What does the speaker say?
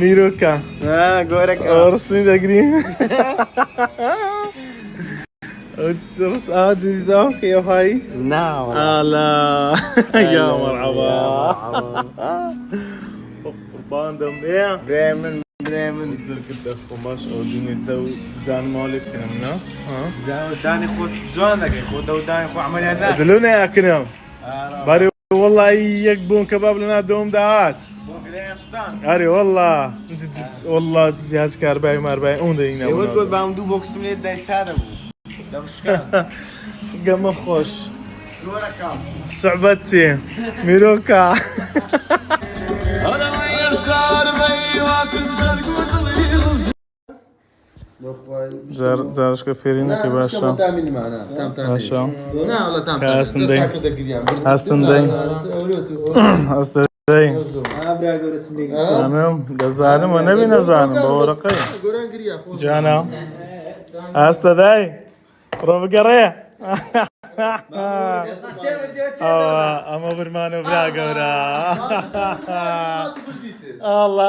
Miroka. Gorek. Orası da gireyim. ترس دي ذاك يا هاي نعم. لا يا مرحبا قربان دم ايه بريمن. تزر كده خماش او دنيا دان مالك كنا ها داني خود جوانك خود وداني خو عملية ناس. دلونا يا كريم باري والله يكبون كباب لنا دوم دعات اري والله والله جهاز كهربائي ما 40 اون دينا يقول كل بعم دو بوكس من يدي هذا ده مش كان. قام خوش gorek. صعبتي ميروكا زارش كفيرين كي باشا تامين معنا تام باشا لا والله تام هاستن دي هاستن هاستن دي هاستن دي ابرا قرس ملي زانم دزانم ونبي نزانم بورقي قران قريا خو جانا هاستا دي روب قريه اما برمانو برا قورا الله